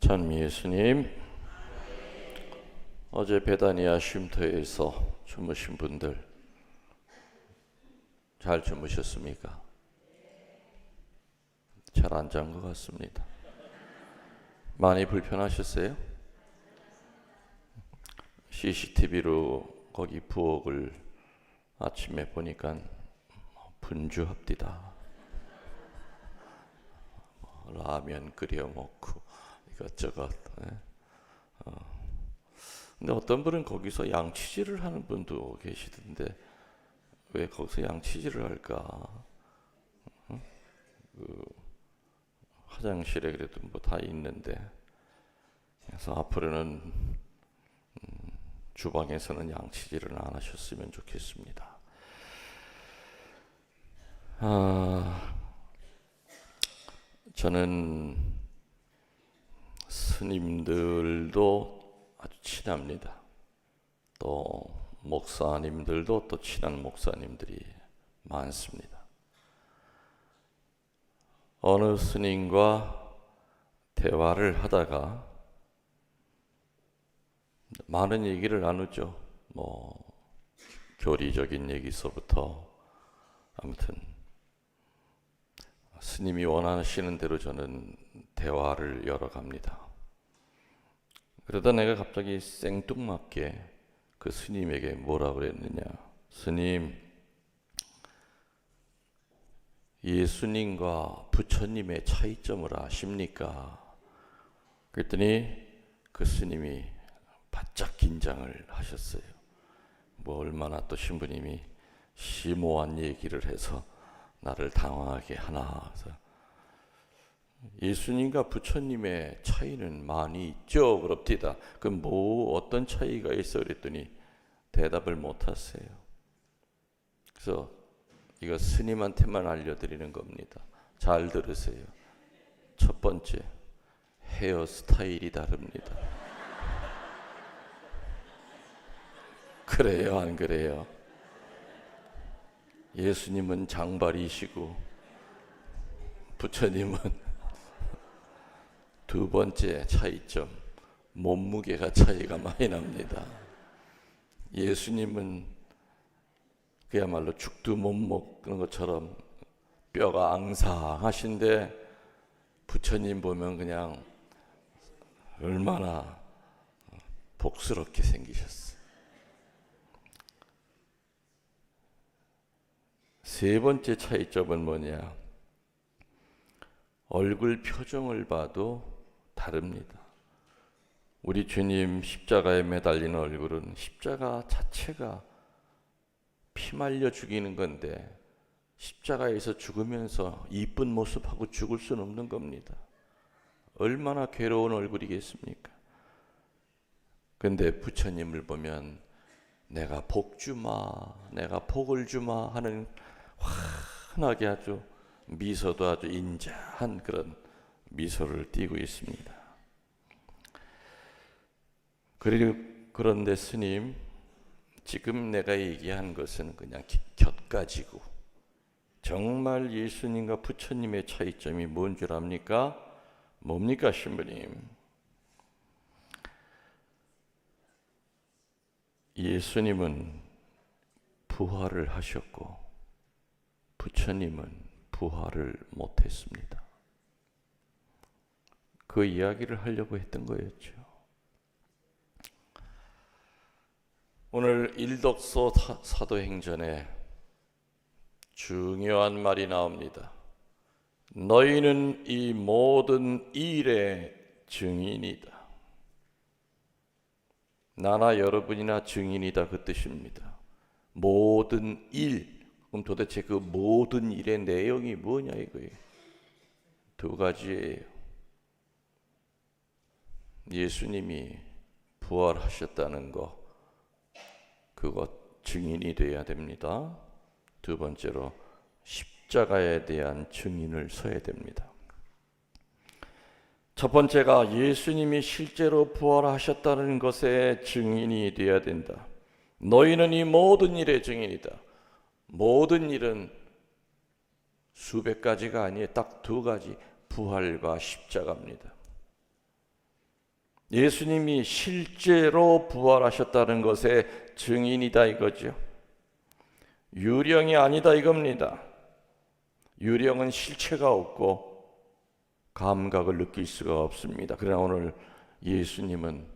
참 예수님, 어제 베다니아 쉼터에서 주무신 분들 잘 주무셨습니까? 잘 안 잔 것 같습니다. 많이 불편하셨어요? CCTV로 거기 부엌을 아침에 보니까 분주합디다. 라면 끓여 먹고 이것저것. 근데 어떤 분은 거기서 양치질을 하는 분도 계시던데 왜 거기서 양치질을 할까? 화장실에 그래도 뭐 다 있는데. 그래서 앞으로는 주방에서는 양치질을 안 하셨으면 좋겠습니다. 저는 스님들도 아주 친합니다. 또 목사님들도 또 친한 목사님들이 많습니다. 어느 스님과 대화를 하다가 많은 얘기를 나누죠. 교리적인 얘기서부터 아무튼 스님이 원하시는 대로 저는 대화를 열어갑니다. 그러다 내가 갑자기 생뚱맞게 그 스님에게 뭐라 그랬느냐. 스님, 예수님과 부처님의 차이점을 아십니까? 그랬더니 그 스님이 바짝 긴장을 하셨어요. 얼마나 또 신부님이 심오한 얘기를 해서 나를 당황하게 하나. 그래서 예수님과 부처님의 차이는 많이 있죠. 그럽디다. 그럼 어떤 차이가 있어? 그랬더니 대답을 못 하세요. 그래서 이거 스님한테만 알려드리는 겁니다. 잘 들으세요. 첫 번째, 헤어스타일이 다릅니다. 그래요, 안 그래요? 예수님은 장발이시고 부처님은 두 번째 차이점, 몸무게가 차이가 많이 납니다. 예수님은 그야말로 죽도 못 먹는 것처럼 뼈가 앙상하신데 부처님 보면 그냥 얼마나 복스럽게 생기셨어요. 세 번째 차이점은 뭐냐? 얼굴 표정을 봐도 다릅니다. 우리 주님 십자가에 매달리는 얼굴은 십자가 자체가 피 말려 죽이는 건데 십자가에서 죽으면서 이쁜 모습하고 죽을 수는 없는 겁니다. 얼마나 괴로운 얼굴이겠습니까? 근데 부처님을 보면 내가 복 주마, 내가 복을 주마 하는 환하게 아주 미소도 아주 인자한 그런 미소를 띠고 있습니다. 그런데 스님, 지금 내가 얘기한 것은 그냥 곁가지고 정말 예수님과 부처님의 차이점이 뭔 줄 압니까? 뭡니까, 신부님? 예수님은 부활을 하셨고 부처님은 부활을 못했습니다. 그 이야기를 하려고 했던 거였죠. 오늘 일독서 사도행전에 중요한 말이 나옵니다. 너희는 이 모든 일의 증인이다. 나나 여러분이나 증인이다, 그 뜻입니다. 모든 일. 그럼 도대체 그 모든 일의 내용이 뭐냐 이거예요. 두 가지예요. 예수님이 부활하셨다는 거, 그것 증인이 돼야 됩니다. 두 번째로 십자가에 대한 증인을 서야 됩니다. 첫 번째가 예수님이 실제로 부활하셨다는 것의 증인이 되어야 된다. 너희는 이 모든 일의 증인이다. 모든 일은 수백 가지가 아니에요. 딱 두 가지, 부활과 십자가입니다. 예수님이 실제로 부활하셨다는 것의 증인이다 이거죠. 유령이 아니다 이겁니다. 유령은 실체가 없고 감각을 느낄 수가 없습니다. 그러나 오늘 예수님은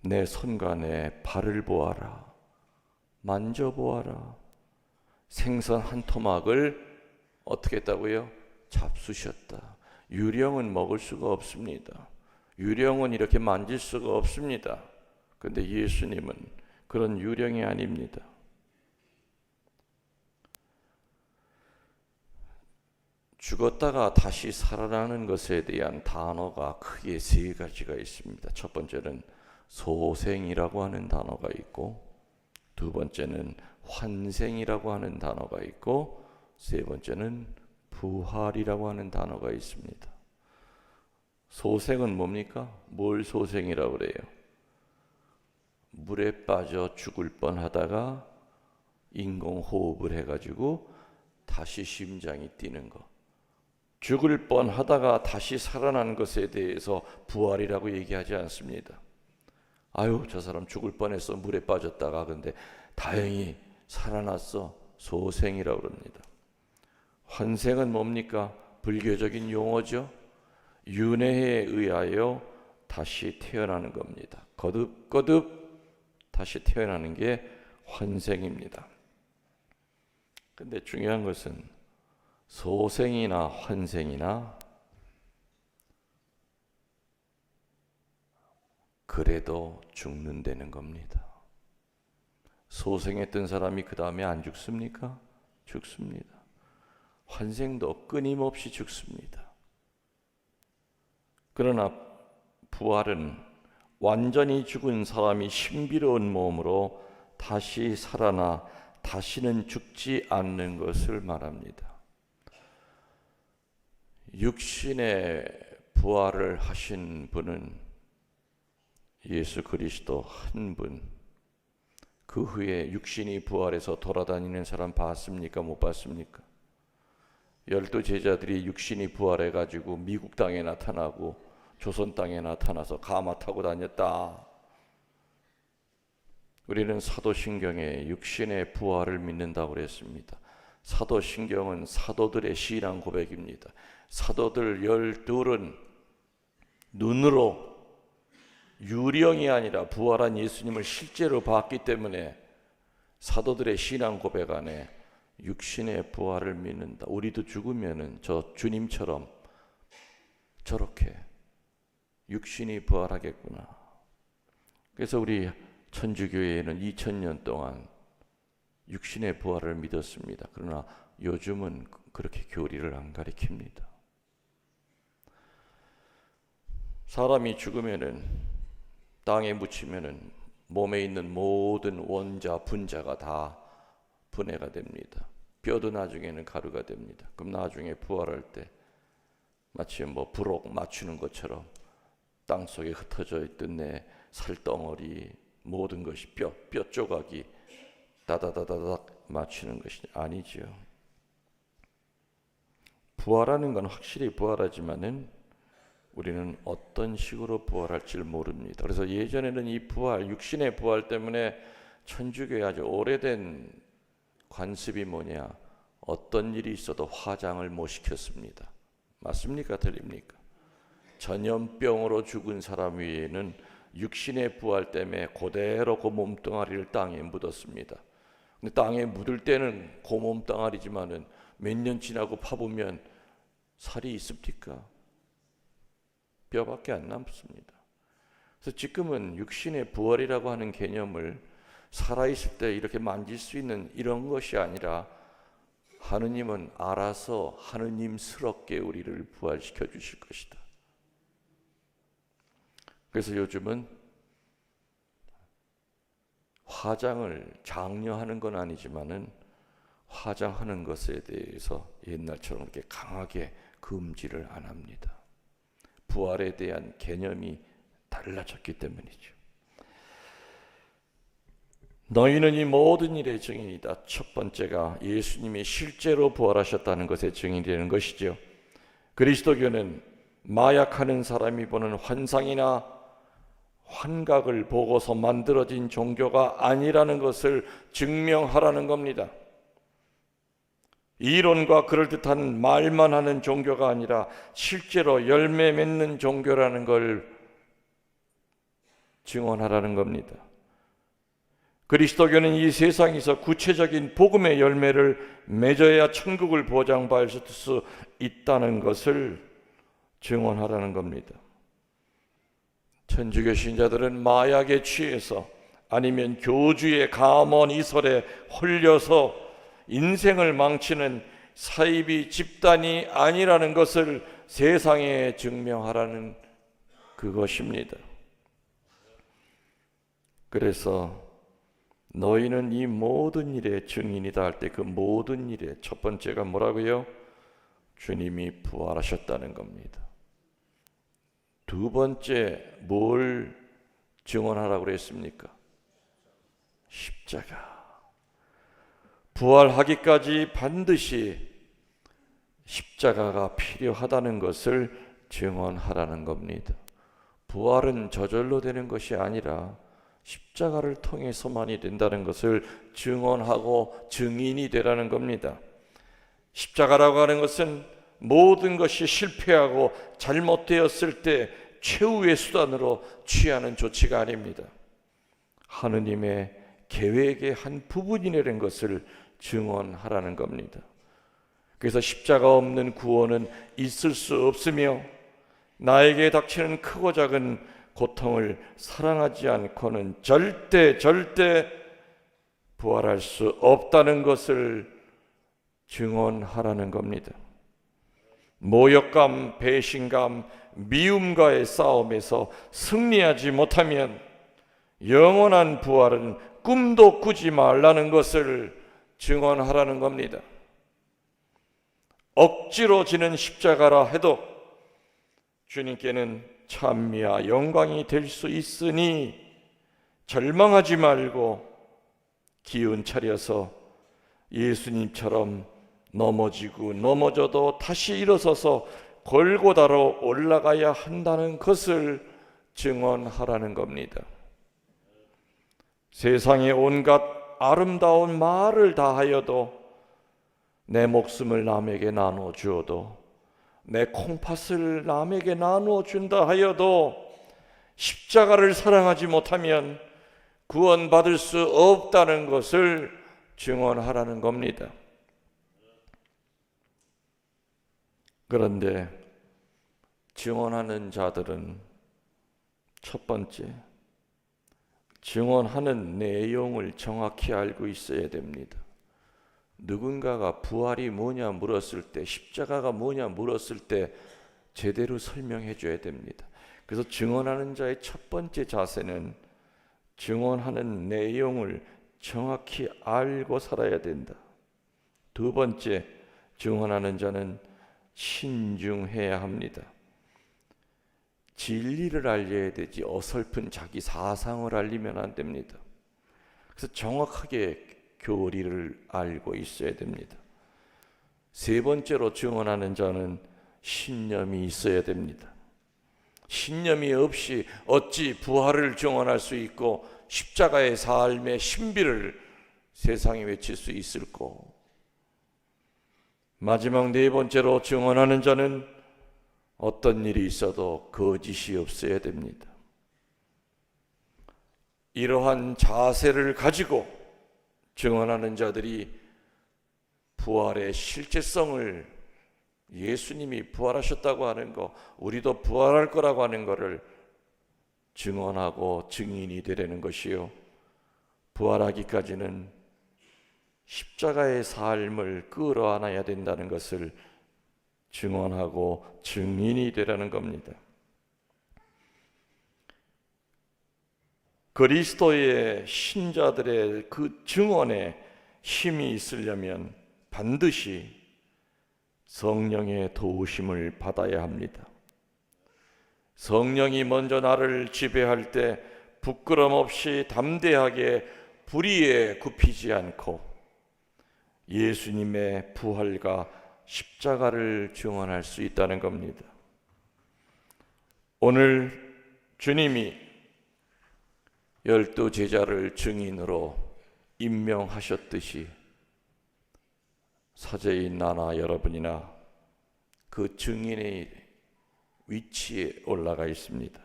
내 손과 내 발을 보아라, 만져보아라. 생선 한 토막을 어떻게 했다고요? 잡수셨다. 유령은 먹을 수가 없습니다. 유령은 이렇게 만질 수가 없습니다. 그런데 예수님은 그런 유령이 아닙니다. 죽었다가 다시 살아나는 것에 대한 단어가 크게 세 가지가 있습니다. 첫 번째는 소생이라고 하는 단어가 있고, 두 번째는 환생이라고 하는 단어가 있고, 세 번째는 부활이라고 하는 단어가 있습니다. 소생은 뭡니까? 뭘 소생이라고 그래요? 물에 빠져 죽을 뻔하다가 인공호흡을 해가지고 다시 심장이 뛰는 것. 죽을 뻔하다가 다시 살아난 것에 대해서 부활이라고 얘기하지 않습니다. 아유, 저 사람 죽을 뻔했어. 물에 빠졌다가 근데 다행히 살아났어. 소생이라고 그럽니다. 환생은 뭡니까? 불교적인 용어죠. 윤회에 의하여 다시 태어나는 겁니다. 거듭거듭 다시 태어나는 게 환생입니다. 근데 중요한 것은 소생이나 환생이나 그래도 죽는다는 겁니다. 소생했던 사람이 그 다음에 안 죽습니까? 죽습니다. 환생도 끊임없이 죽습니다. 그러나 부활은 완전히 죽은 사람이 신비로운 몸으로 다시 살아나 다시는 죽지 않는 것을 말합니다. 육신의 부활을 하신 분은 예수 그리스도 한 분. 그 후에 육신이 부활해서 돌아다니는 사람 봤습니까? 못 봤습니까? 12 제자들이 육신이 부활해가지고 미국 땅에 나타나고 조선 땅에 나타나서 가마 타고 다녔다. 우리는 사도신경에 육신의 부활을 믿는다고 그랬습니다. 사도신경은 사도들의 신앙 고백입니다. 사도들 12은 눈으로 유령이 아니라 부활한 예수님을 실제로 봤기 때문에 사도들의 신앙 고백 안에 육신의 부활을 믿는다. 우리도 죽으면은 저 주님처럼 저렇게 육신이 부활하겠구나. 그래서 우리 천주교회에는 2000년 동안 육신의 부활을 믿었습니다. 그러나 요즘은 그렇게 교리를 안 가리킵니다. 사람이 죽으면은 땅에 묻히면은 몸에 있는 모든 원자, 분자가 다 분해가 됩니다. 뼈도 나중에는 가루가 됩니다. 그럼 나중에 부활할 때 마치 부록 맞추는 것처럼 땅 속에 흩어져 있던 내 살덩어리 모든 것이 뼈 조각이 다다다다닥 맞추는 것이 아니죠. 부활하는 건 확실히 부활하지만은 우리는 어떤 식으로 부활할지를 모릅니다. 그래서 예전에는 이 부활, 육신의 부활 때문에 천주교에 아주 오래된 관습이 뭐냐? 어떤 일이 있어도 화장을 못 시켰습니다. 맞습니까? 틀립니까? 전염병으로 죽은 사람 위에는 육신의 부활 때문에 그대로 그 몸뚱아리를 땅에 묻었습니다. 근데 땅에 묻을 때는 그 몸뚱아리지만은 몇 년 지나고 파보면 살이 있습니까? 뼈밖에 안 남습니다. 그래서 지금은 육신의 부활이라고 하는 개념을 살아있을 때 이렇게 만질 수 있는 이런 것이 아니라 하느님은 알아서 하느님스럽게 우리를 부활시켜 주실 것이다. 그래서 요즘은 화장을 장려하는 건 아니지만은 화장하는 것에 대해서 옛날처럼 이렇게 강하게 금지를 안 합니다. 부활에 대한 개념이 달라졌기 때문이죠. 너희는 이 모든 일의 증인이다. 첫 번째가 예수님이 실제로 부활하셨다는 것의 증인이 되는 것이죠. 그리스도교는 마약하는 사람이 보는 환상이나 환각을 보고서 만들어진 종교가 아니라는 것을 증명하라는 겁니다. 이론과 그럴듯한 말만 하는 종교가 아니라 실제로 열매 맺는 종교라는 걸 증언하라는 겁니다. 그리스도교는 이 세상에서 구체적인 복음의 열매를 맺어야 천국을 보장받을 수 있다는 것을 증언하라는 겁니다. 천주교 신자들은 마약에 취해서 아니면 교주의 감언 이설에 홀려서 인생을 망치는 사이비 집단이 아니라는 것을 세상에 증명하라는 그것입니다. 그래서 너희는 이 모든 일의 증인이다 할 때 그 모든 일의 첫 번째가 뭐라고요? 주님이 부활하셨다는 겁니다. 두 번째 뭘 증언하라고 그랬습니까? 십자가. 부활하기까지 반드시 십자가가 필요하다는 것을 증언하라는 겁니다. 부활은 저절로 되는 것이 아니라 십자가를 통해서만이 된다는 것을 증언하고 증인이 되라는 겁니다. 십자가라고 하는 것은 모든 것이 실패하고 잘못되었을 때 최후의 수단으로 취하는 조치가 아닙니다. 하느님의 계획의 한 부분이라는 것을 증언하라는 겁니다. 그래서 십자가 없는 구원은 있을 수 없으며 나에게 닥치는 크고 작은 고통을 사랑하지 않고는 절대 부활할 수 없다는 것을 증언하라는 겁니다. 모욕감, 배신감, 미움과의 싸움에서 승리하지 못하면 영원한 부활은 꿈도 꾸지 말라는 것을 증언하라는 겁니다. 억지로 지는 십자가라 해도 주님께는 찬미와 영광이 될 수 있으니 절망하지 말고 기운 차려서 예수님처럼 넘어지고 넘어져도 다시 일어서서 골고다로 올라가야 한다는 것을 증언하라는 겁니다. 세상의 온갖 아름다운 말을 다하여도 내 목숨을 남에게 나누어 주어도 내 콩팥을 남에게 나누어 준다 하여도 십자가를 사랑하지 못하면 구원받을 수 없다는 것을 증언하라는 겁니다. 그런데 증언하는 자들은 첫 번째, 증언하는 내용을 정확히 알고 있어야 됩니다. 누군가가 부활이 뭐냐 물었을 때, 십자가가 뭐냐 물었을 때 제대로 설명해 줘야 됩니다. 그래서 증언하는 자의 첫 번째 자세는 증언하는 내용을 정확히 알고 살아야 된다. 두 번째, 증언하는 자는 신중해야 합니다. 진리를 알려야 되지 어설픈 자기 사상을 알리면 안 됩니다. 그래서 정확하게 교리를 알고 있어야 됩니다. 세 번째로 증언하는 자는 신념이 있어야 됩니다. 신념이 없이 어찌 부활을 증언할 수 있고 십자가의 삶의 신비를 세상에 외칠 수 있을꼬. 마지막 네 번째로 증언하는 자는 어떤 일이 있어도 거짓이 없어야 됩니다. 이러한 자세를 가지고 증언하는 자들이 부활의 실제성을, 예수님이 부활하셨다고 하는 거, 우리도 부활할 거라고 하는 것을 증언하고 증인이 되려는 것이요, 부활하기까지는 십자가의 삶을 끌어안아야 된다는 것을 증언하고 증인이 되라는 겁니다. 그리스도의 신자들의 그 증언에 힘이 있으려면 반드시 성령의 도우심을 받아야 합니다. 성령이 먼저 나를 지배할 때 부끄럼 없이 담대하게 불의에 굽히지 않고 예수님의 부활과 십자가를 증언할 수 있다는 겁니다. 오늘 주님이 12 제자를 증인으로 임명하셨듯이 사제인 나나 여러분이나 그 증인의 위치에 올라가 있습니다.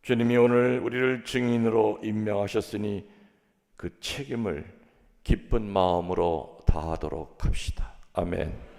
주님이 오늘 우리를 증인으로 임명하셨으니 그 책임을 기쁜 마음으로 다하도록 합시다. 아멘.